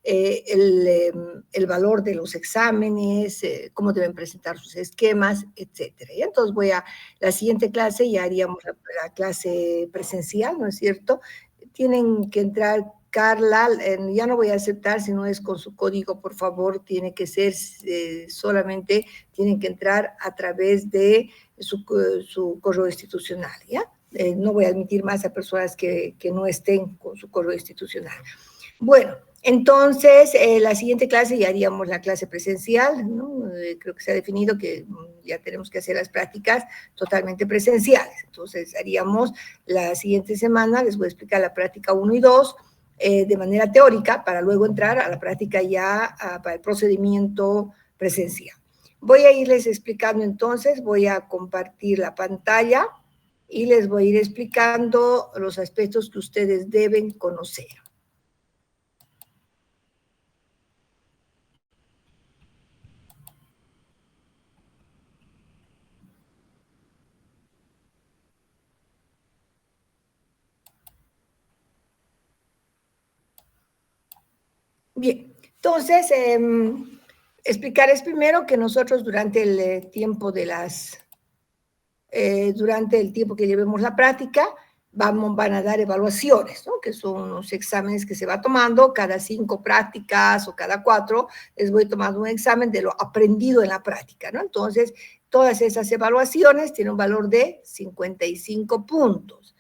el valor de los exámenes, cómo deben presentar sus esquemas, etcétera. Y entonces voy a la siguiente clase, ya haríamos la clase presencial, ¿no es cierto? Tienen que entrar, Carla, ya no voy a aceptar si no es con su código, por favor, tiene que ser solamente, tienen que entrar a través de su correo institucional, ¿ya? No voy a admitir más a personas que no estén con su correo institucional. Bueno, entonces, la siguiente clase ya haríamos la clase presencial, ¿no? Creo que se ha definido que ya tenemos que hacer las prácticas totalmente presenciales. Entonces, haríamos la siguiente semana, les voy a explicar la práctica 1 y 2 de manera teórica, para luego entrar a la práctica ya para el procedimiento presencial. Voy a irles explicando entonces, voy a compartir la pantalla y les voy a ir explicando los aspectos que ustedes deben conocer. Bien, entonces, explicarles primero que nosotros durante el tiempo durante el tiempo que llevemos la práctica, van a dar evaluaciones, ¿no? Que son unos exámenes que se va tomando cada 5 prácticas o cada 4, les voy tomando un examen de lo aprendido en la práctica, ¿no? Entonces, todas esas evaluaciones tienen un valor de 55 puntos.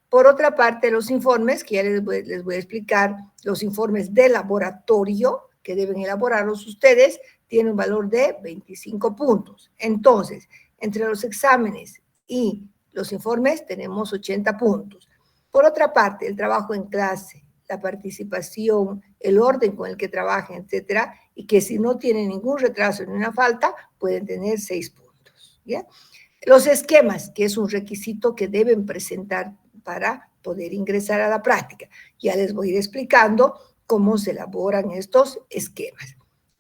Por otra parte, los informes, que ya les voy a explicar, los informes de laboratorio que deben elaborarlos ustedes, tienen un valor de 25 puntos. Entonces, entre los exámenes y los informes tenemos 80 puntos. Por otra parte, el trabajo en clase, la participación, el orden con el que trabajen, etcétera, y que si no tienen ningún retraso ni una falta, pueden tener 6 puntos. ¿Ya? Los esquemas, que es un requisito que deben presentar para poder ingresar a la práctica. Ya les voy a ir explicando cómo se elaboran estos esquemas.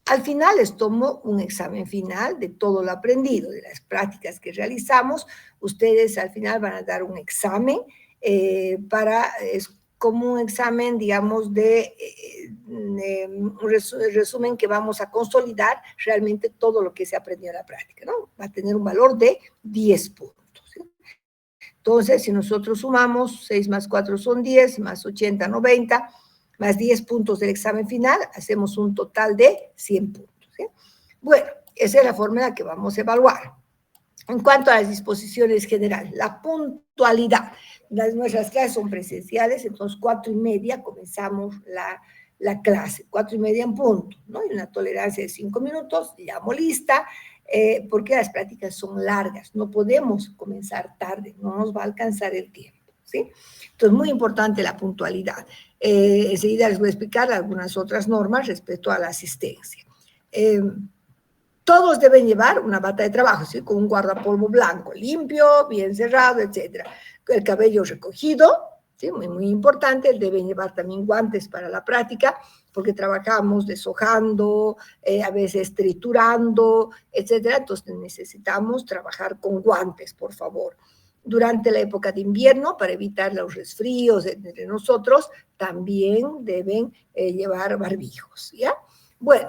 Al final les tomo un examen final de todo lo aprendido, de las prácticas que realizamos. Ustedes al final van a dar un examen es como un examen, digamos, de un resumen que vamos a consolidar realmente todo lo que se aprendió en la práctica, ¿no? Va a tener un valor de 10 puntos. Entonces, si nosotros sumamos 6 más 4 son 10, más 80, 90, más 10 puntos del examen final, hacemos un total de 100 puntos. ¿Sí? Bueno, esa es la fórmula que vamos a evaluar. En cuanto a las disposiciones generales, la puntualidad. Nuestras clases son presenciales, entonces 4:30 comenzamos la clase, 4:30 en punto, ¿no? Y una tolerancia de 5 minutos, llamo lista, porque las prácticas son largas, no podemos comenzar tarde, no nos va a alcanzar el tiempo, ¿sí? Entonces, muy importante la puntualidad. Enseguida les voy a explicar algunas otras normas respecto a la asistencia. Todos deben llevar una bata de trabajo, ¿sí? Con un guardapolvo blanco, limpio, bien cerrado, etc. El cabello recogido, ¿sí? Muy, muy importante. Deben llevar también guantes para la práctica, porque trabajamos deshojando, a veces triturando, etc. Entonces necesitamos trabajar con guantes, por favor. Durante la época de invierno, para evitar los resfríos entre nosotros, también deben llevar barbijos, ¿ya? Bueno,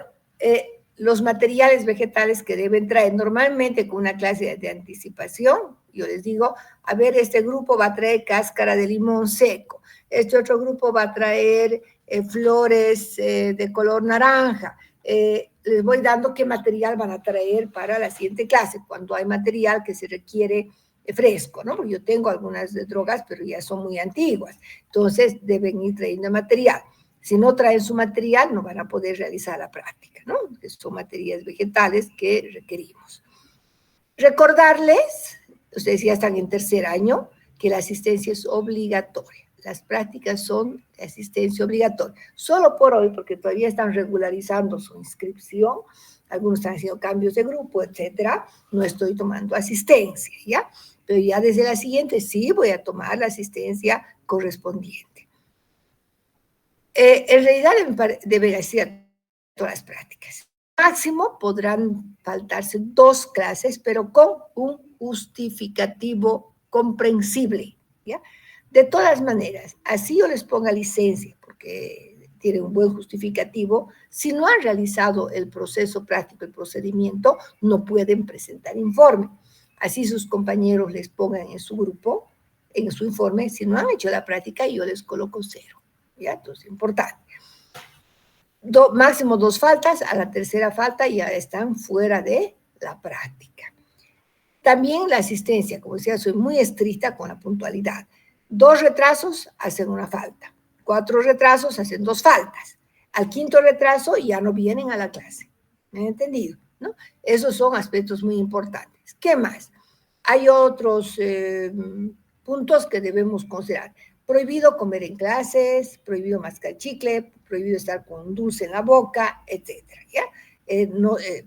los materiales vegetales que deben traer normalmente con una clase de anticipación. Yo les digo, a ver, este grupo va a traer cáscara de limón seco, este otro grupo va a traer flores de color naranja. Les voy dando qué material van a traer para la siguiente clase, cuando hay material que se requiere fresco, ¿no? Porque yo tengo algunas drogas, pero ya son muy antiguas, entonces deben ir trayendo material. Si no traen su material, no van a poder realizar la práctica, ¿no? Que son materias vegetales que requerimos. Recordarles, ustedes ya están en tercer año, que la asistencia es obligatoria. Las prácticas son de asistencia obligatoria. Solo por hoy, porque todavía están regularizando su inscripción, algunos están haciendo cambios de grupo, etcétera, no estoy tomando asistencia, ¿ya? Pero ya desde la siguiente sí voy a tomar la asistencia correspondiente. En realidad deben hacer todas las prácticas. Máximo podrán faltarse 2 clases, pero con un justificativo comprensible, ¿ya? De todas maneras, así yo les ponga licencia, porque tienen un buen justificativo, si no han realizado el proceso práctico, el procedimiento, no pueden presentar informe. Así sus compañeros les pongan en su grupo, en su informe, si no han hecho la práctica, yo les coloco 0. ¿Ya? Entonces, importante. Máximo 2 faltas, a la tercera falta ya están fuera de la práctica. También la asistencia, como decía, soy muy estricta con la puntualidad. 2 retrasos hacen una falta, 4 retrasos hacen 2 faltas. Al 5.º retraso ya no vienen a la clase. ¿Me han entendido? ¿No? Esos son aspectos muy importantes. ¿Qué más? Hay otros puntos que debemos considerar. Prohibido comer en clases, prohibido mascar chicle, prohibido estar con dulce en la boca, etcétera, ¿ya?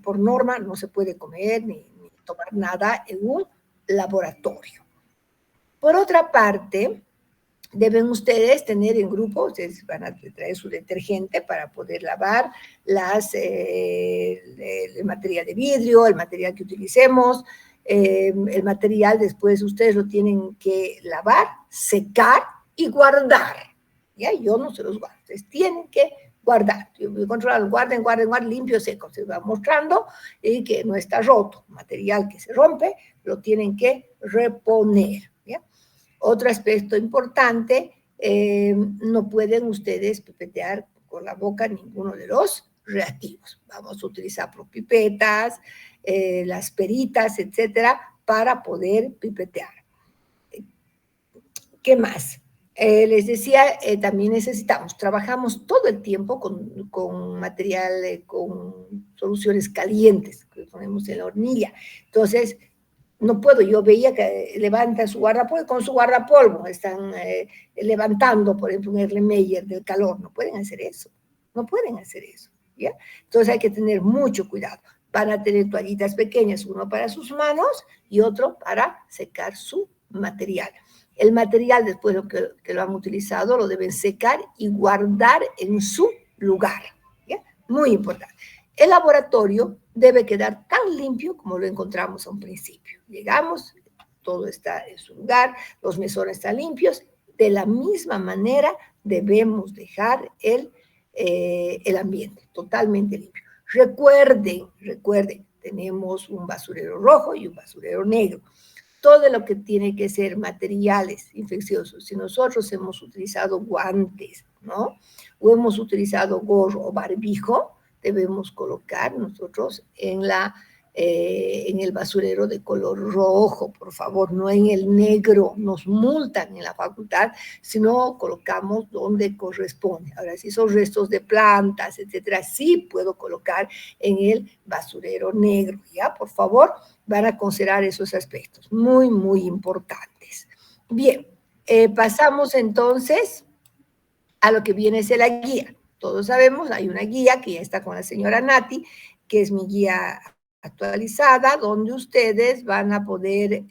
Por norma no se puede comer ni tomar nada en un laboratorio. Por otra parte, deben ustedes tener en grupo, ustedes van a traer su detergente para poder lavar el material de vidrio, el material que utilicemos, el material después ustedes lo tienen que lavar, secar y guardar. ¿Ya? Yo no se los guardo, ustedes tienen que guardar. Controlar, guarden, limpio, seco. Se va mostrando y que no está roto. Material que se rompe, lo tienen que reponer. ¿Ya? Otro aspecto importante, no pueden ustedes pipetear con la boca ninguno de los reactivos. Vamos a utilizar pipetas, las peritas, etcétera, para poder pipetear. ¿Qué más? Les decía, también trabajamos todo el tiempo con material, con soluciones calientes que ponemos en la hornilla. Entonces, no puedo, yo veía que levanta su guardapolvo, con su guardapolvo están levantando, por ejemplo, un Erlenmeyer del calor, no pueden hacer eso, ¿ya? Entonces hay que tener mucho cuidado. Van a tener toallitas pequeñas, uno para sus manos y otro para secar su material. El material, después de que lo han utilizado, lo deben secar y guardar en su lugar, ¿ya? Muy importante. El laboratorio debe quedar tan limpio como lo encontramos a un principio. Llegamos, todo está en su lugar, los mesones están limpios. De la misma manera debemos dejar el ambiente totalmente limpio. Recuerden, tenemos un basurero rojo y un basurero negro. Todo lo que tiene que ser materiales infecciosos, si nosotros hemos utilizado guantes, ¿no? O hemos utilizado gorro o barbijo, debemos colocar nosotros en el basurero de color rojo, por favor, no en el negro. Nos multan en la facultad si no colocamos donde corresponde. Ahora, si son restos de plantas, etcétera, sí puedo colocar en el basurero negro, ¿ya? Por favor, van a considerar esos aspectos, muy, muy importantes. Bien, pasamos entonces a lo que viene a ser la guía. Todos sabemos, hay una guía que ya está con la señora Nati, que es mi guía actualizada, donde ustedes van a poder...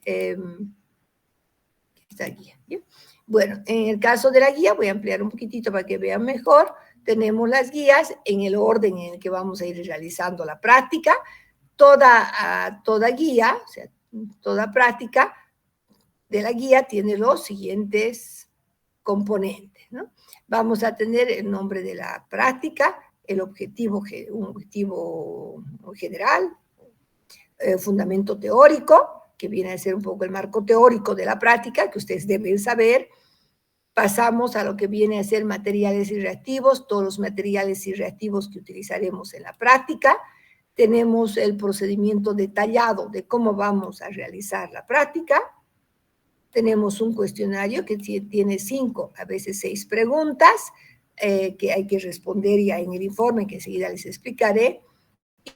esta guía, ¿bien? Bueno, en el caso de la guía, voy a ampliar un poquitito para que vean mejor. Tenemos las guías en el orden en el que vamos a ir realizando la práctica. Toda guía, o sea, toda práctica de la guía tiene los siguientes componentes, ¿no? Vamos a tener el nombre de la práctica, un objetivo general, fundamento teórico, que viene a ser un poco el marco teórico de la práctica, que ustedes deben saber. Pasamos a lo que viene a ser materiales y reactivos, todos los materiales y reactivos que utilizaremos en la práctica. Tenemos el procedimiento detallado de cómo vamos a realizar la práctica. Tenemos un cuestionario que tiene 5, a veces 6 preguntas que hay que responder ya en el informe que enseguida les explicaré.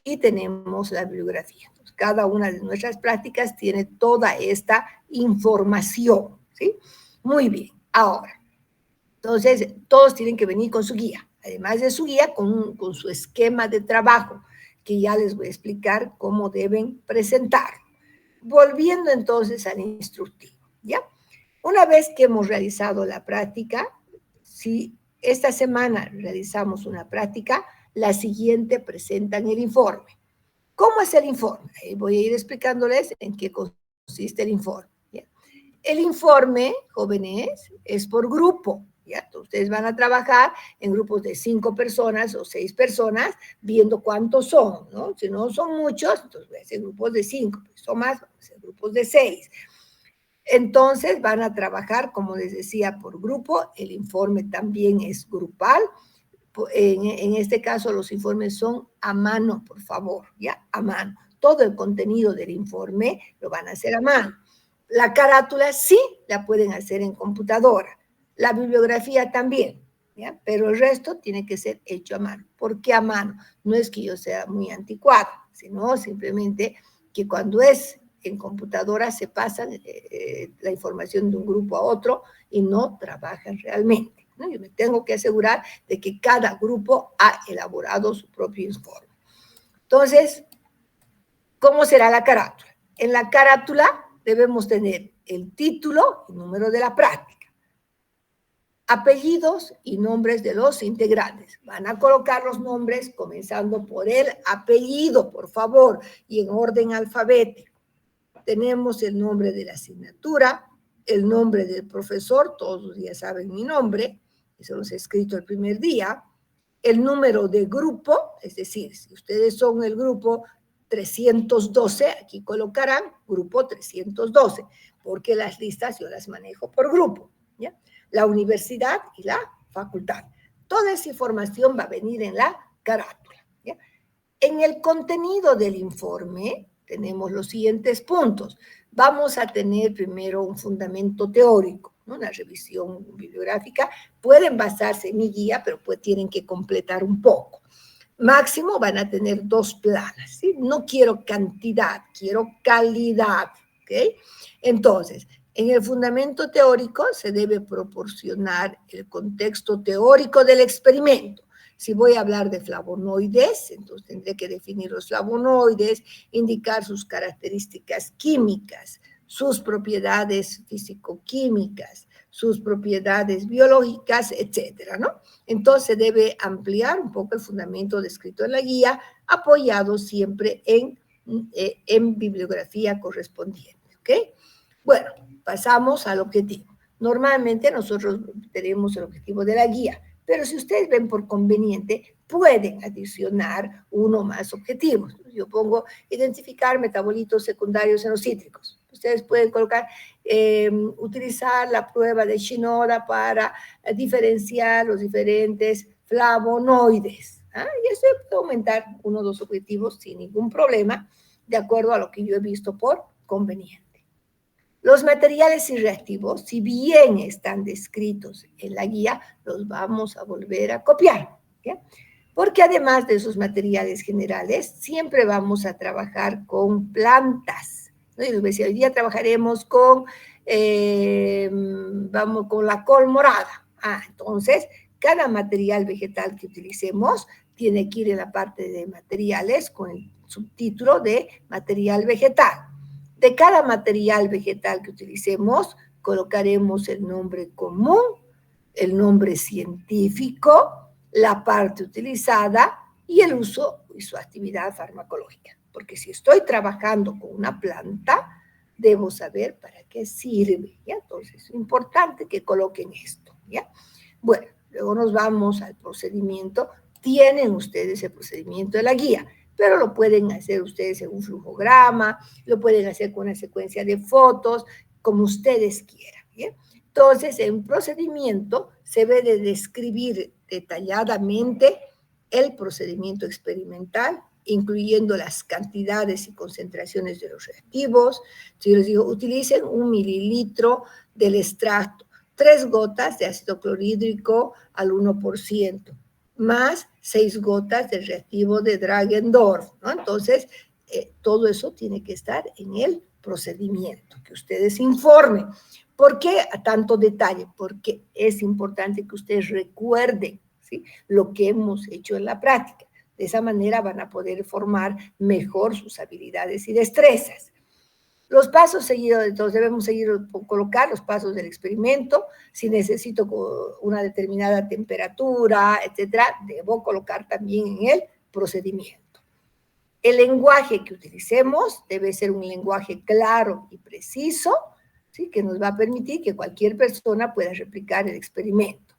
Y tenemos la bibliografía. Entonces, cada una de nuestras prácticas tiene toda esta información, ¿sí? Muy bien. Ahora, entonces, todos tienen que venir con su guía. Además de su guía, con su esquema de trabajo, que ya les voy a explicar cómo deben presentar. Volviendo entonces al instructivo, ¿ya? Una vez que hemos realizado la práctica, si esta semana realizamos una práctica, la siguiente presentan el informe. ¿Cómo es el informe? Voy a ir explicándoles en qué consiste el informe. ¿Ya? El informe, jóvenes, es por grupo, ¿ya? Entonces, ustedes van a trabajar en grupos de 5 personas o 6 personas, viendo cuántos son, ¿no? Si no son muchos, entonces voy a hacer grupos de 5, si son más, vamos a hacer grupos de 6. Entonces, van a trabajar, como les decía, por grupo. El informe también es grupal. En este caso, los informes son a mano, por favor, ¿ya? A mano. Todo el contenido del informe lo van a hacer a mano. La carátula sí la pueden hacer en computadora. La bibliografía también, ¿ya? Pero el resto tiene que ser hecho a mano. ¿Por qué a mano? No es que yo sea muy anticuado, sino simplemente que cuando es en computadora se pasa la información de un grupo a otro y no trabajan realmente, ¿no? Yo me tengo que asegurar de que cada grupo ha elaborado su propio informe. Entonces, ¿cómo será la carátula? En la carátula debemos tener el título y número de la práctica, apellidos y nombres de los integrantes. Van a colocar los nombres comenzando por el apellido, por favor, y en orden alfabético. Tenemos el nombre de la asignatura, el nombre del profesor, todos ya saben mi nombre, eso los he escrito el primer día, el número de grupo, es decir, si ustedes son el grupo 312, aquí colocarán grupo 312, porque las listas yo las manejo por grupo, ¿ya? La universidad y la facultad. Toda esa información va a venir en la carátula, ¿ya? En el contenido del informe tenemos los siguientes puntos. Vamos a tener primero un fundamento teórico, ¿no? Una revisión bibliográfica. Pueden basarse en mi guía, pero pues tienen que completar un poco. Máximo van a tener 2 planas, ¿sí? No quiero cantidad, quiero calidad, ¿ok? Entonces, en el fundamento teórico se debe proporcionar el contexto teórico del experimento. Si voy a hablar de flavonoides, entonces tendré que definir los flavonoides, indicar sus características químicas, sus propiedades físico-químicas, sus propiedades biológicas, etcétera, ¿no? Entonces debe ampliar un poco el fundamento descrito en la guía, apoyado siempre en bibliografía correspondiente, ¿ok? Bueno, pasamos al objetivo. Normalmente nosotros tenemos el objetivo de la guía, pero si ustedes ven por conveniente, pueden adicionar uno o más objetivos. Yo pongo identificar metabolitos secundarios en los cítricos. Ustedes pueden colocar, utilizar la prueba de Shinoda para diferenciar los diferentes flavonoides. ¿Ah? Y eso puede aumentar uno o dos objetivos sin ningún problema, de acuerdo a lo que yo he visto por conveniente. Los materiales y reactivos, si bien están descritos en la guía, los vamos a volver a copiar, ¿ya? Porque además de esos materiales generales, siempre vamos a trabajar con plantas, ¿no? Y les decía, hoy día trabajaremos con, con la col morada. Entonces, cada material vegetal que utilicemos tiene que ir en la parte de materiales con el subtítulo de material vegetal. De cada material vegetal que utilicemos, colocaremos el nombre común, el nombre científico, la parte utilizada y el uso y su actividad farmacológica. Porque si estoy trabajando con una planta, debo saber para qué sirve, ¿ya? Entonces, es importante que coloquen esto, ¿ya? Bueno, luego nos vamos al procedimiento. Tienen ustedes el procedimiento de la guía, pero lo pueden hacer ustedes en un flujograma, lo pueden hacer con una secuencia de fotos, como ustedes quieran, ¿bien? Entonces, en un procedimiento se debe de describir detalladamente el procedimiento experimental, incluyendo las cantidades y concentraciones de los reactivos. Si yo les digo, utilicen 1 mililitro del extracto, 3 gotas de ácido clorhídrico al 1%, más 6 gotas del reactivo de Dragendorf, ¿no? Entonces, todo eso tiene que estar en el procedimiento, que ustedes informen. ¿Por qué a tanto detalle? Porque es importante que ustedes recuerden, ¿sí?, lo que hemos hecho en la práctica. De esa manera van a poder formar mejor sus habilidades y destrezas. Los pasos seguidos, entonces debemos seguir, colocar los pasos del experimento. Si necesito una determinada temperatura, etcétera, debo colocar también en el procedimiento. El lenguaje que utilicemos debe ser un lenguaje claro y preciso, ¿sí?, que nos va a permitir que cualquier persona pueda replicar el experimento.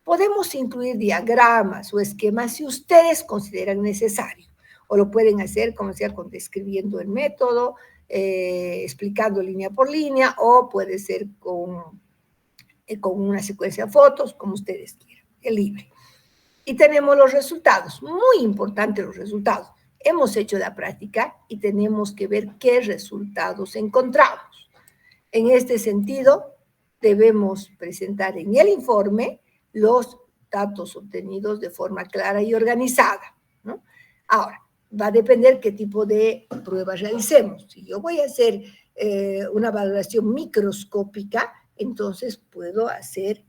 Podemos incluir diagramas o esquemas si ustedes consideran necesario, o lo pueden hacer, como sea, describiendo el método, explicando línea por línea, o puede ser con una secuencia de fotos, como ustedes quieran, es libre. Y tenemos los resultados, muy importantes los resultados. Hemos hecho la práctica y tenemos que ver qué resultados encontramos. En este sentido, debemos presentar en el informe los datos obtenidos de forma clara y organizada, ¿no? Ahora, va a depender qué tipo de pruebas realicemos. Si yo voy a hacer una valoración microscópica, entonces puedo hacer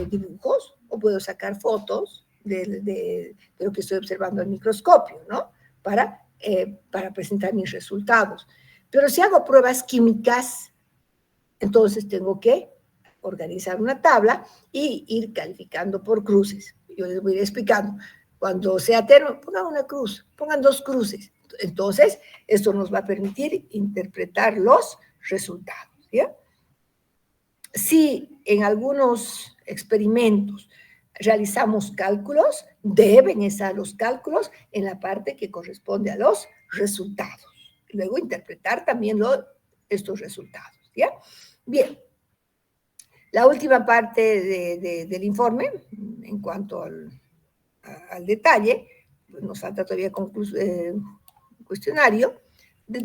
dibujos o puedo sacar fotos de lo que estoy observando al microscopio, ¿no? Para presentar mis resultados. Pero si hago pruebas químicas, entonces tengo que organizar una tabla y ir calificando por cruces. Yo les voy a ir explicando. Cuando sea término, pongan una cruz, pongan 2 cruces. Entonces, esto nos va a permitir interpretar los resultados, ¿ya? Si en algunos experimentos realizamos cálculos, deben estar los cálculos en la parte que corresponde a los resultados. Luego interpretar también estos resultados, ¿ya? Bien, la última parte del informe, en cuanto al detalle, pues nos falta todavía cuestionario,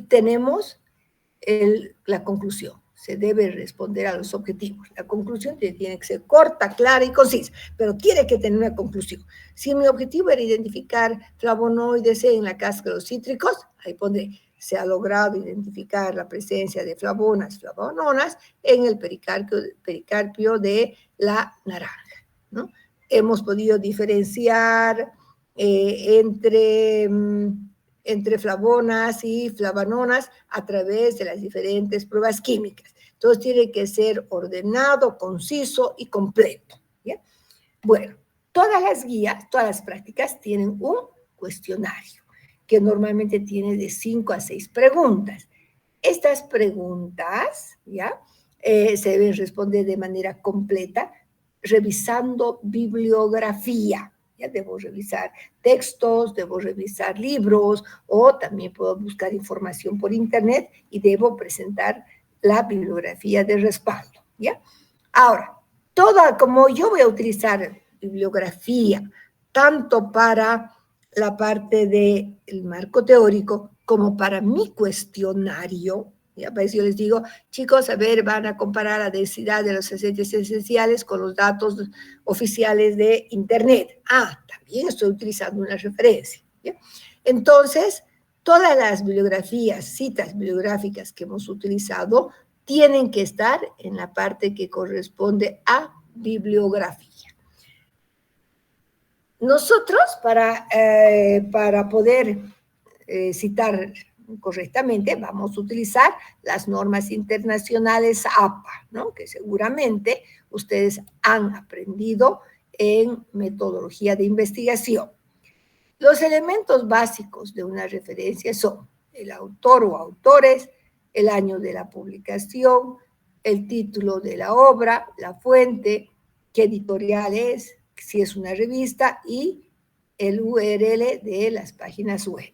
tenemos la conclusión. Se debe responder a los objetivos. La conclusión tiene que ser corta, clara y concisa, pero tiene que tener una conclusión. Si mi objetivo era identificar flavonoides en la cáscara de los cítricos, ahí pondré, se ha logrado identificar la presencia de flavononas en el pericarpio de la naranja, ¿no? Hemos podido diferenciar entre flavonas y flavanonas a través de las diferentes pruebas químicas. Entonces tiene que ser ordenado, conciso y completo, ¿ya? Bueno, todas las guías, todas las prácticas tienen un cuestionario que normalmente tiene de 5 a 6 preguntas. Estas preguntas, ¿ya? Se deben responder de manera completa, revisando bibliografía. Ya debo revisar textos, debo revisar libros, o también puedo buscar información por internet y debo presentar la bibliografía de respaldo, ¿ya? Ahora, como yo voy a utilizar bibliografía, tanto para la parte del marco teórico como para mi cuestionario, ya pues yo les digo, chicos, a ver, van a comparar la densidad de los aceites esenciales con los datos oficiales de Internet. También estoy utilizando una referencia, ¿ya? Entonces, todas las bibliografías, citas bibliográficas que hemos utilizado, tienen que estar en la parte que corresponde a bibliografía. Nosotros, para poder citar correctamente, vamos a utilizar las normas internacionales APA, ¿no? Que seguramente ustedes han aprendido en metodología de investigación. Los elementos básicos de una referencia son el autor o autores, el año de la publicación, el título de la obra, la fuente, qué editorial es, si es una revista, y el URL de las páginas web.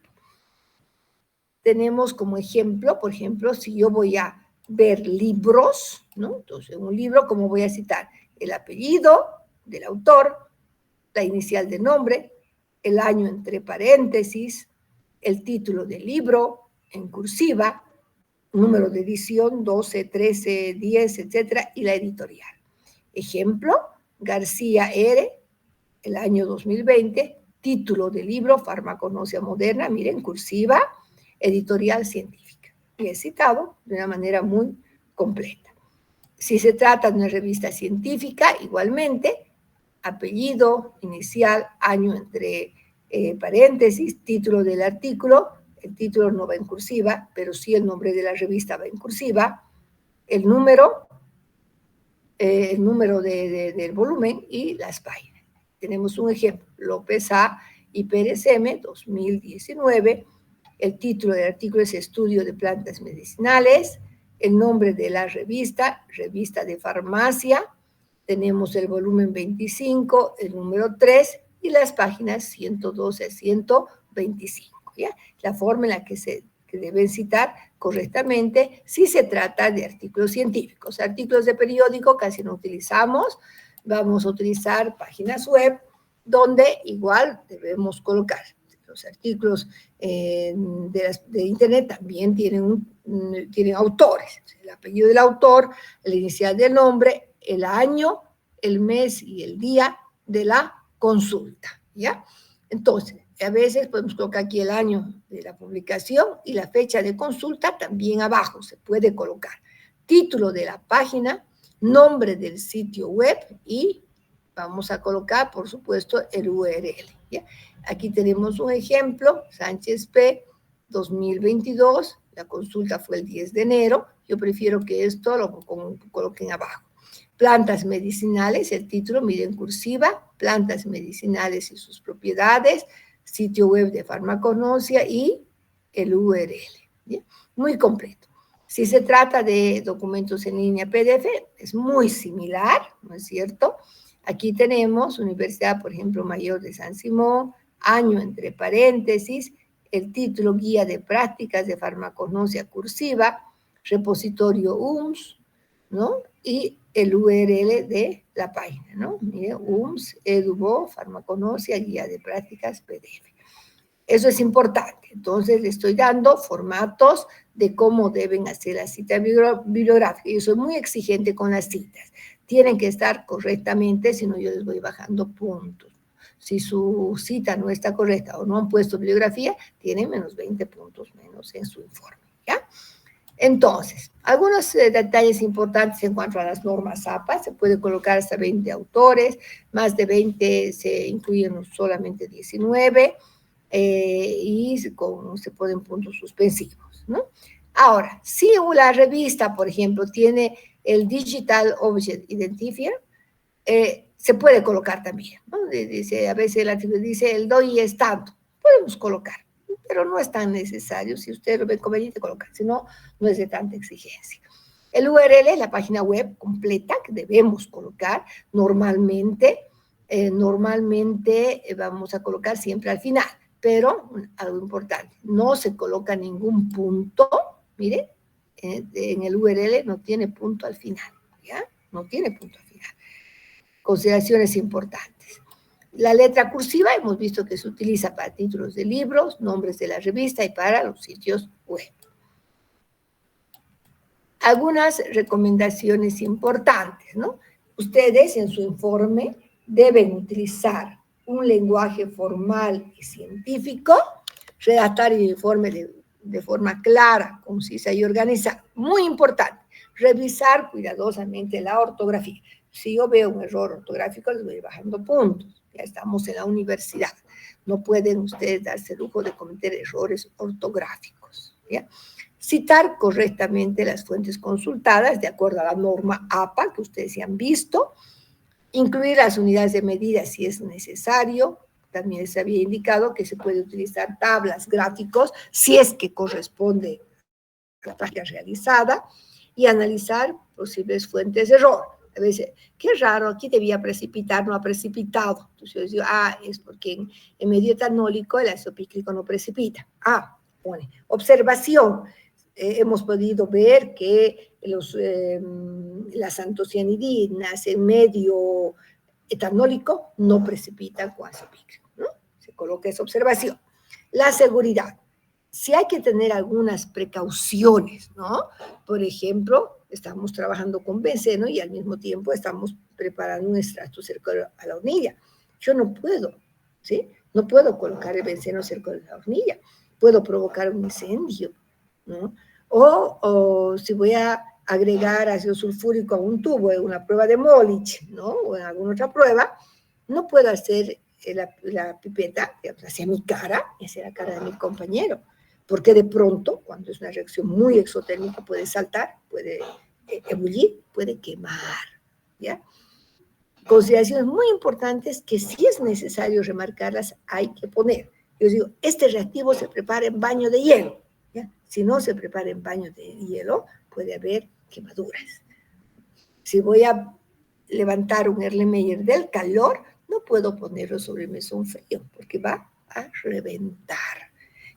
Tenemos como ejemplo, por ejemplo, si yo voy a ver libros, ¿no? Entonces, un libro, ¿cómo voy a citar? El apellido del autor, la inicial del nombre, el año entre paréntesis, el título del libro en cursiva, número de edición 12, 13, 10, etcétera, y la editorial. Ejemplo, García R., el año 2020, título del libro Farmaconosia Moderna, miren, cursiva, editorial científica. Y he citado de una manera muy completa. Si se trata de una revista científica, igualmente, apellido, inicial, año entre paréntesis, título del artículo, el título no va en cursiva, pero sí el nombre de la revista va en cursiva, el número del volumen y las páginas. Tenemos un ejemplo, López A. y Pérez M. 2019, el título del artículo es Estudio de Plantas Medicinales, el nombre de la revista, Revista de Farmacia, tenemos el volumen 25, el número 3 y las páginas 112 a 125, ¿ya? La forma en la que deben citar correctamente si se trata de artículos científicos. Artículos de periódico casi no utilizamos, vamos a utilizar páginas web donde igual debemos colocar. Los artículos de internet también tienen autores, el apellido del autor, el inicial del nombre, el año, el mes y el día de la consulta, ¿ya? Entonces, a veces podemos colocar aquí el año de la publicación y la fecha de consulta también abajo se puede colocar. Título de la página, nombre del sitio web y vamos a colocar, por supuesto, el URL, ¿ya? Aquí tenemos un ejemplo, Sánchez P. 2022, la consulta fue el 10 de enero, yo prefiero que esto lo coloquen abajo. Plantas medicinales, el título, miren cursiva, plantas medicinales y sus propiedades, sitio web de Farmacognosia y el URL, ¿ya? Muy completo. Si se trata de documentos en línea PDF, es muy similar, ¿no es cierto? Aquí tenemos Universidad, por ejemplo, Mayor de San Simón, año entre paréntesis, el título Guía de Prácticas de Farmacognosia Cursiva, repositorio UMS, ¿no? Y el URL de la página, ¿no? Mire, UMS, EDUBO, Farmacognosia, Guía de Prácticas PDF. Eso es importante. Entonces, le estoy dando formatos de cómo deben hacer la cita bibliográfica. Yo soy muy exigente con las citas. Tienen que estar correctamente, si no yo les voy bajando puntos. Si su cita no está correcta o no han puesto bibliografía, tienen menos 20 puntos menos en su informe, ¿ya? Entonces, algunos detalles importantes en cuanto a las normas APA, se puede colocar hasta 20 autores, más de 20 se incluyen solamente 19, y se ponen puntos suspensivos, ¿no? Ahora, si la revista, por ejemplo, tiene el Digital Object Identifier, se puede colocar también, ¿no? Dice, a veces el artículo dice el DOI es tanto, podemos colocar, pero no es tan necesario, si usted lo ve conveniente colocar, si no, no es de tanta exigencia. El URL es la página web completa que debemos colocar normalmente, vamos a colocar siempre al final, pero algo importante, no se coloca ningún punto, mire, en el URL no tiene punto al final, ¿ya? No tiene punto al final. Consideraciones importantes. La letra cursiva hemos visto que se utiliza para títulos de libros, nombres de la revista y para los sitios web. Algunas recomendaciones importantes, ¿no? Ustedes en su informe deben utilizar un lenguaje formal y científico, redactar el informe de forma clara, concisa y organizada. Muy importante, revisar cuidadosamente la ortografía. Si yo veo un error ortográfico, les voy bajando puntos. Ya estamos en la universidad. No pueden ustedes darse el lujo de cometer errores ortográficos, ¿ya? Citar correctamente las fuentes consultadas de acuerdo a la norma APA que ustedes ya han visto, incluir las unidades de medida si es necesario, también se había indicado que se puede utilizar tablas, gráficos, si es que corresponde a la práctica realizada, y analizar posibles fuentes de error. A veces, qué raro, aquí debía precipitar, no ha precipitado. Entonces yo digo, es porque en medio etanólico el ácido pícrico no precipita. Pone, observación. Hemos podido ver que las antocianidinas en medio etanólico no precipitan con ácido pícrico, ¿no? Se coloca esa observación. La seguridad. Sí hay que tener algunas precauciones, ¿no? Por ejemplo, estamos trabajando con benceno y al mismo tiempo estamos preparando un extracto cerca a la hornilla. Yo no puedo, ¿sí? No puedo colocar el benceno cerca de la hornilla. Puedo provocar un incendio, ¿no? O si voy a agregar ácido sulfúrico a un tubo en una prueba de Molich, ¿no? O en alguna otra prueba, no puedo hacer la pipeta hacia mi cara y hacia la cara de mi compañero, porque de pronto, cuando es una reacción muy exotérmica, puede saltar, puede ebullir, puede quemar, ¿ya? Consideraciones muy importantes que si es necesario remarcarlas, hay que poner. Yo digo, este reactivo se prepara en baño de hielo, ¿ya? Si no se prepara en baño de hielo, puede haber quemaduras. Si voy a levantar un Erlenmeyer del calor, no puedo ponerlo sobre el mesón frío, porque va a reventar.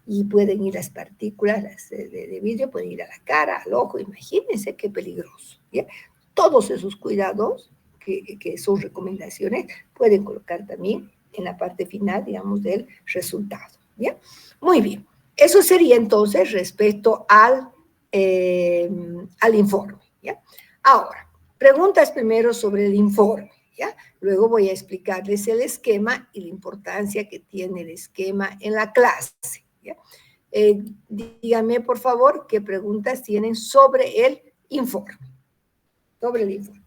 Y pueden ir las partículas de vidrio, pueden ir a la cara, al ojo, imagínense qué peligroso, ¿ya? Todos esos cuidados, que son recomendaciones, pueden colocar también en la parte final, digamos, del resultado, ¿ya? Muy bien. Eso sería entonces respecto al informe, ¿ya? Ahora, preguntas primero sobre el informe, ¿ya? Luego voy a explicarles el esquema y la importancia que tiene el esquema en la clase, ¿ya? Díganme, por favor, qué preguntas tienen sobre el informe. Sobre el informe.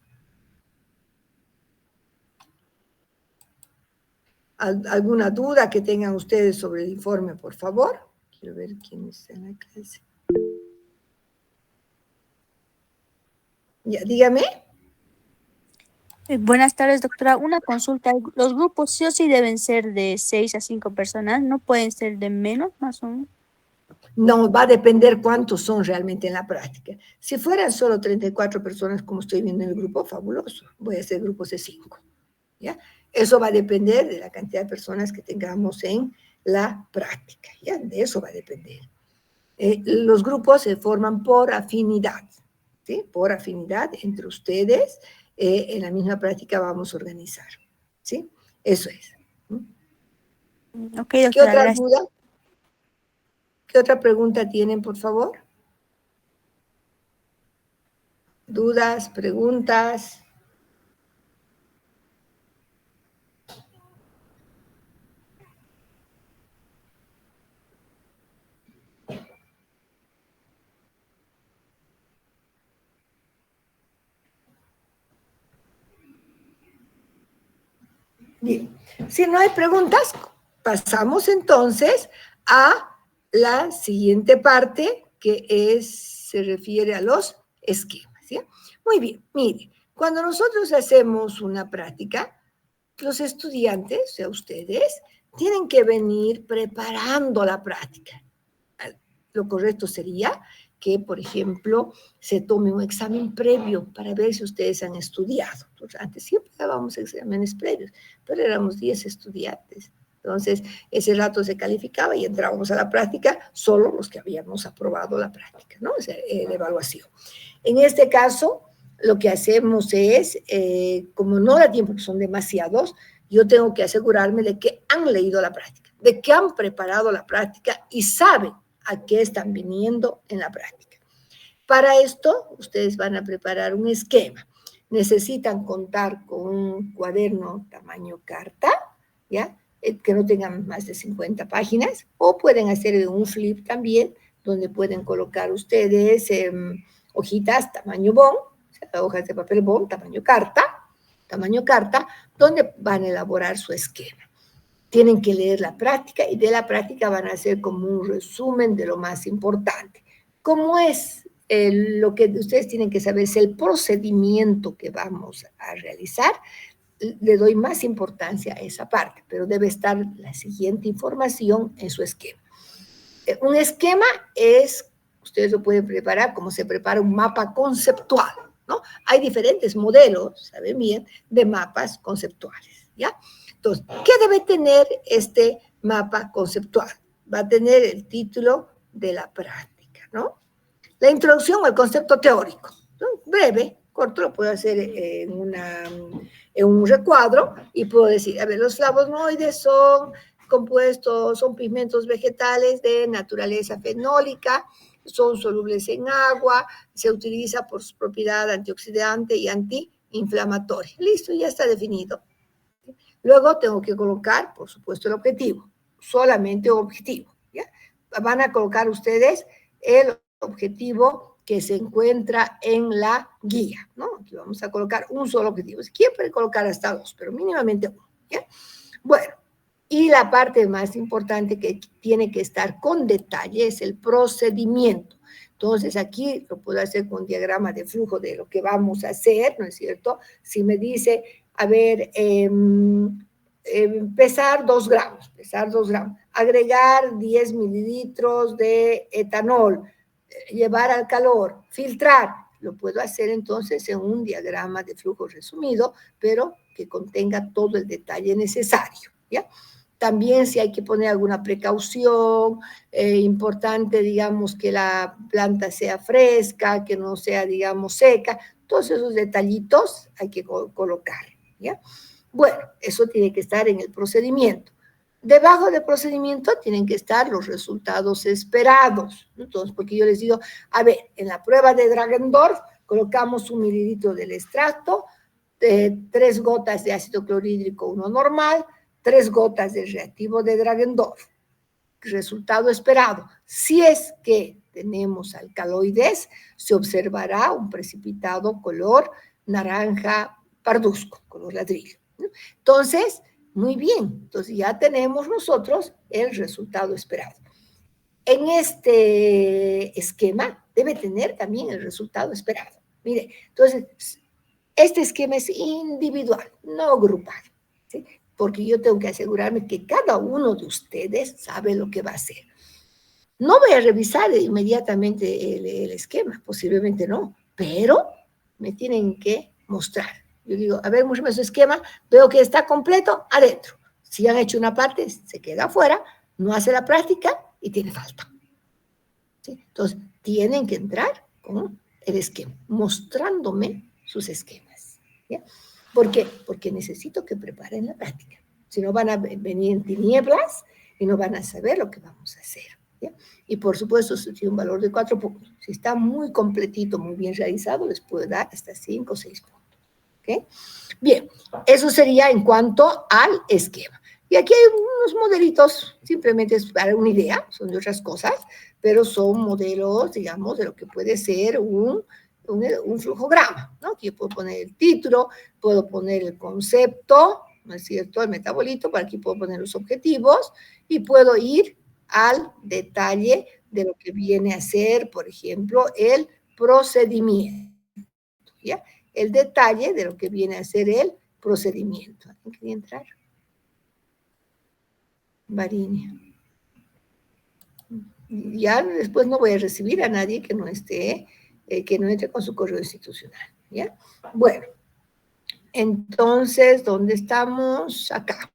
¿Alguna duda que tengan ustedes sobre el informe, por favor? Quiero ver quién está en la clase. Ya, dígame. Buenas tardes, doctora. Una consulta. ¿Los grupos sí o sí deben ser de 6 a 5 personas? ¿No pueden ser de menos, más o menos? No, va a depender cuántos son realmente en la práctica. Si fueran solo 34 personas, como estoy viendo en el grupo, fabuloso. Voy a hacer grupos de 5, ¿ya? Eso va a depender de la cantidad de personas que tengamos en la práctica, ¿ya? De eso va a depender. Los grupos se forman por afinidad, ¿sí? Por afinidad entre ustedes, en la misma práctica vamos a organizar, ¿sí? Eso es. Ok, ¿Qué doctora, otra gracias. duda? ¿Qué otra pregunta tienen, por favor? ¿Dudas, preguntas? Bien, si no hay preguntas, pasamos entonces a la siguiente parte, que se refiere a los esquemas, ¿sí? Muy bien, mire, cuando nosotros hacemos una práctica, los estudiantes, o sea, ustedes, tienen que venir preparando la práctica. Lo correcto sería que, por ejemplo, se tome un examen previo para ver si ustedes han estudiado. Entonces, antes siempre dábamos exámenes previos, pero éramos 10 estudiantes. Entonces, ese rato se calificaba y entrábamos a la práctica solo los que habíamos aprobado la práctica, ¿no? O sea, la evaluación. En este caso, lo que hacemos es, como no da tiempo, que son demasiados, yo tengo que asegurarme de que han leído la práctica, de que han preparado la práctica y saben a qué están viniendo en la práctica. Para esto, ustedes van a preparar un esquema. Necesitan contar con un cuaderno tamaño carta, ¿ya? Que no tengan más de 50 páginas, o pueden hacer un flip también, donde pueden colocar ustedes hojitas tamaño bond, o sea, hojas de papel bond, tamaño carta, donde van a elaborar su esquema. Tienen que leer la práctica y de la práctica van a hacer como un resumen de lo más importante. ¿Cómo es? Lo que ustedes tienen que saber es el procedimiento que vamos a realizar. Le doy más importancia a esa parte, pero debe estar la siguiente información en su esquema. Un esquema es, ustedes lo pueden preparar como se prepara un mapa conceptual, ¿no? Hay diferentes modelos, saben bien, de mapas conceptuales, ¿ya? Entonces, ¿qué debe tener este mapa conceptual? Va a tener el título de la práctica, ¿no? La introducción al concepto teórico, ¿no? Breve, corto, lo puedo hacer en un recuadro y puedo decir, a ver, los flavonoides son compuestos, son pigmentos vegetales de naturaleza fenólica, son solubles en agua, se utiliza por su propiedad antioxidante y antiinflamatoria. Listo, ya está definido. Luego tengo que colocar, por supuesto, el objetivo, solamente objetivo, ¿ya? Van a colocar ustedes el objetivo que se encuentra en la guía, ¿no? Aquí vamos a colocar un solo objetivo. ¿Quién puede colocar hasta 2? Pero mínimamente 1, ¿ya? Bueno, y la parte más importante que tiene que estar con detalle es el procedimiento. Entonces, aquí lo puedo hacer con un diagrama de flujo de lo que vamos a hacer, ¿no es cierto? Si me dice, a ver, pesar 2 gramos, agregar 10 mililitros de etanol, llevar al calor, filtrar. lo puedo hacer entonces en un diagrama de flujo resumido, pero que contenga todo el detalle necesario, ¿ya? También si hay que poner alguna precaución, importante, digamos, que la planta sea fresca, que no sea, digamos, seca, todos esos detallitos hay que colocar, ¿ya? Bueno, eso tiene que estar en el procedimiento. Debajo del procedimiento tienen que estar los resultados esperados. Entonces, porque yo les digo, a ver, en la prueba de Dragendorf colocamos 1 mililitro del extracto, 3 gotas de ácido clorhídrico, 1 normal, 3 gotas del reactivo de Dragendorf. Resultado esperado. Si es que tenemos alcaloides, se observará un precipitado color naranja parduzco, color ladrillo. Entonces, muy bien, entonces ya tenemos nosotros el resultado esperado. En este esquema debe tener también el resultado esperado. Mire, entonces, este esquema es individual, no grupal, ¿sí? Porque yo tengo que asegurarme que cada uno de ustedes sabe lo que va a hacer. No voy a revisar inmediatamente el esquema, posiblemente no, pero me tienen que mostrar. Yo digo, a ver, muéstrame su esquema, veo que está completo, adentro. Si han hecho una parte, se queda afuera, no hace la práctica y tiene falta. ¿Sí? Entonces, tienen que entrar con el esquema, mostrándome sus esquemas. ¿Ya? ¿Por qué? Porque necesito que preparen la práctica. Si no, van a venir en tinieblas y no van a saber lo que vamos a hacer. ¿Ya? Y por supuesto, si tiene un valor de 4 puntos. Si está muy completito, muy bien realizado, les puedo dar hasta 5 o 6 puntos. ¿Okay? Bien, eso sería en cuanto al esquema. Y aquí hay unos modelitos, simplemente es para una idea, son de otras cosas, pero son modelos, digamos, de lo que puede ser un flujograma, ¿no? Aquí yo puedo poner el título, puedo poner el concepto, ¿no es cierto?, el metabolito, por aquí puedo poner los objetivos y puedo ir al detalle de lo que viene a ser, por ejemplo, el procedimiento, ¿ya? El detalle de lo que viene a ser el procedimiento. ¿Alguien quería entrar? Varinia. Ya después no voy a recibir a nadie que no esté, que no entre con su correo institucional, ¿ya? Bueno, entonces, ¿dónde estamos? Acá.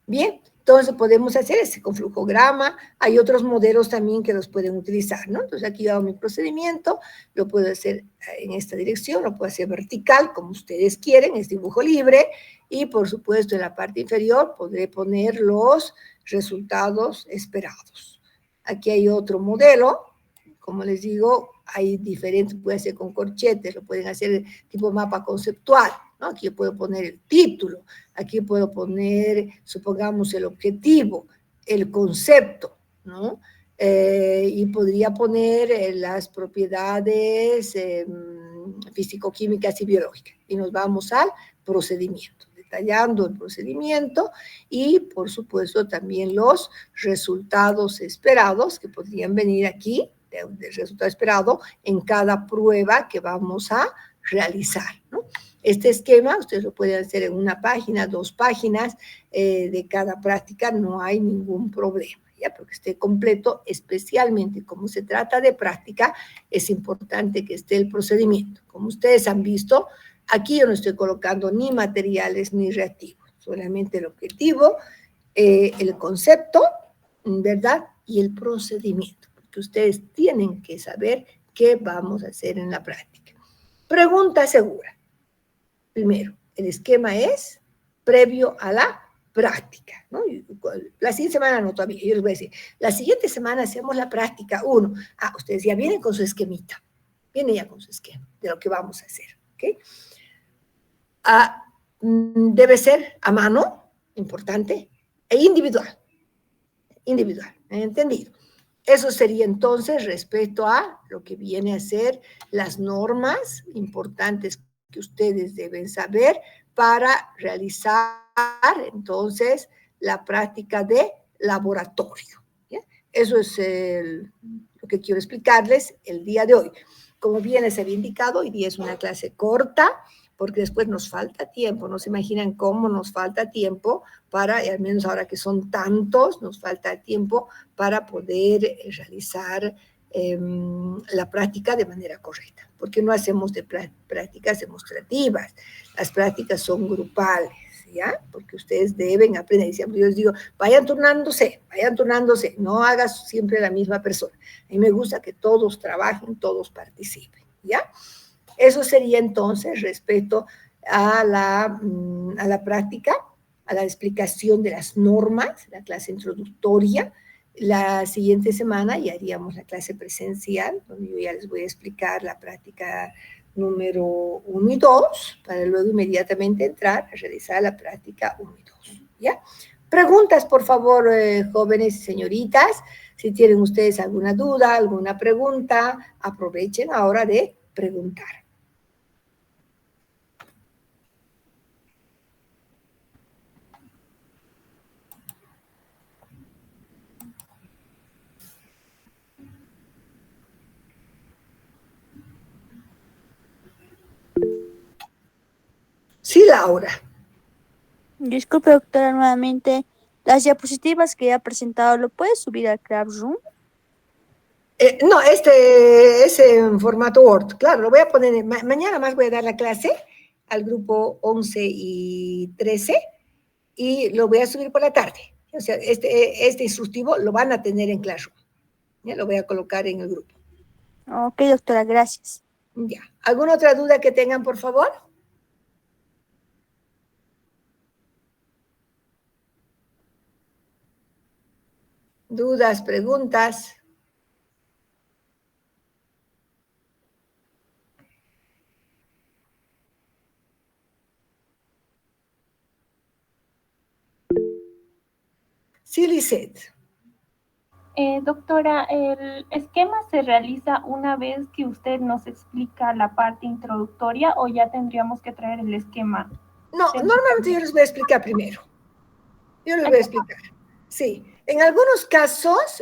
Bien, entonces podemos hacer ese con flujograma. Hay otros modelos también que los pueden utilizar, ¿no? Entonces aquí yo hago mi procedimiento, lo puedo hacer en esta dirección, lo puedo hacer vertical, como ustedes quieren, es dibujo libre, y por supuesto en la parte inferior podré poner los resultados esperados. Aquí hay otro modelo, como les digo, hay diferentes, puede ser con corchetes, lo pueden hacer tipo mapa conceptual, ¿no? Aquí yo puedo poner el título, aquí puedo poner, supongamos, el objetivo, el concepto, ¿no? Y podría poner las propiedades físico-químicas y biológicas. Y nos vamos al procedimiento, detallando el procedimiento y, por supuesto, también los resultados esperados que podrían venir aquí, del resultado esperado, en cada prueba que vamos a realizar, ¿no? Este esquema ustedes lo pueden hacer en 1 página, 2 páginas de cada práctica, no hay ningún problema, ¿ya? Porque esté completo, especialmente como se trata de práctica, es importante que esté el procedimiento. Como ustedes han visto, aquí yo no estoy colocando ni materiales ni reactivos, solamente el objetivo, el concepto, ¿verdad? Y el procedimiento, porque ustedes tienen que saber qué vamos a hacer en la práctica. Pregunta segura. Primero, el esquema es previo a la práctica, ¿no? La siguiente semana no todavía, yo les voy a decir, la siguiente semana hacemos la práctica 1. Ustedes ya vienen con su esquemita, vienen ya con su esquema de lo que vamos a hacer, ¿ok? Debe ser a mano, importante, e individual, ¿entendido? Eso sería entonces respecto a lo que viene a ser las normas importantes que ustedes deben saber para realizar entonces la práctica de laboratorio, ¿ya? Eso es lo que quiero explicarles el día de hoy. Como bien les había indicado, hoy día es una clase corta, porque después nos falta tiempo, no se imaginan cómo nos falta tiempo para, al menos ahora que son tantos, nos falta tiempo para poder realizar la práctica de manera correcta, porque no hacemos de prácticas demostrativas, las prácticas son grupales, ¿ya? Porque ustedes deben aprender, y siempre yo les digo, vayan turnándose, no hagas siempre la misma persona. A mí me gusta que todos trabajen, todos participen, ¿ya? Eso sería entonces respecto a la práctica, a la explicación de las normas, la clase introductoria. La siguiente semana ya haríamos la clase presencial, donde yo ya les voy a explicar la práctica número 1 y 2, para luego inmediatamente entrar a realizar la práctica 1 y 2, ¿ya? Preguntas, por favor, jóvenes y señoritas. Si tienen ustedes alguna duda, alguna pregunta, aprovechen ahora de preguntar. Sí, Laura. Disculpe, doctora, nuevamente. Las diapositivas que ha presentado, ¿lo puede subir al Classroom? No, este es en formato Word. Claro, lo voy a poner, mañana más voy a dar la clase al grupo 11 y 13 y lo voy a subir por la tarde. O sea, este instructivo lo van a tener en Classroom. Ya lo voy a colocar en el grupo. Ok, doctora, gracias. Ya. ¿Alguna otra duda que tengan, por favor? ¿Dudas, preguntas? Sí, Lisette. Doctora, ¿el esquema se realiza una vez que usted nos explica la parte introductoria o ya tendríamos que traer el esquema? No, normalmente yo les voy a explicar primero. Yo les voy a explicar. Sí, en algunos casos,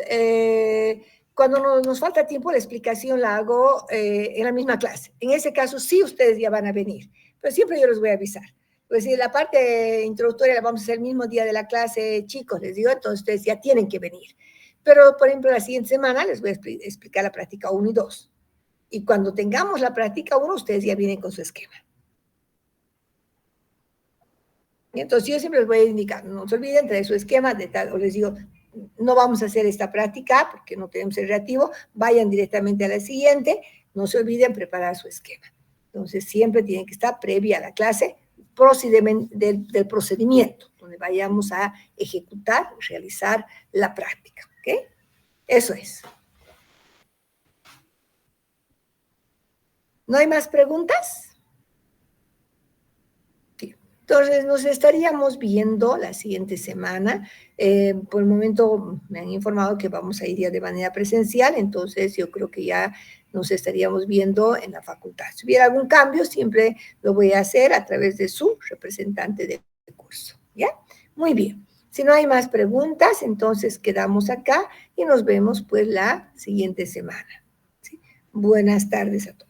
cuando nos falta tiempo, la explicación la hago en la misma clase. En ese caso, sí, ustedes ya van a venir, pero siempre yo les voy a avisar. Pues si la parte introductoria la vamos a hacer el mismo día de la clase, chicos, les digo, entonces ustedes ya tienen que venir. Pero, por ejemplo, la siguiente semana les voy a explicar la práctica 1 y 2. Y cuando tengamos la práctica 1, ustedes ya vienen con su esquema. Entonces yo siempre les voy a indicar, no se olviden traer su esquema de tal, o les digo, no vamos a hacer esta práctica porque no tenemos el reactivo, vayan directamente a la siguiente, no se olviden preparar su esquema. Entonces siempre tienen que estar previa a la clase del procedimiento, donde vayamos a ejecutar, realizar la práctica, ¿ok? Eso es. ¿No hay más preguntas? Entonces, nos estaríamos viendo la siguiente semana. Por el momento me han informado que vamos a ir ya de manera presencial, entonces yo creo que ya nos estaríamos viendo en la facultad. Si hubiera algún cambio, siempre lo voy a hacer a través de su representante de curso, ¿ya? Muy bien. Si no hay más preguntas, entonces quedamos acá y nos vemos pues la siguiente semana, ¿sí? Buenas tardes a todos.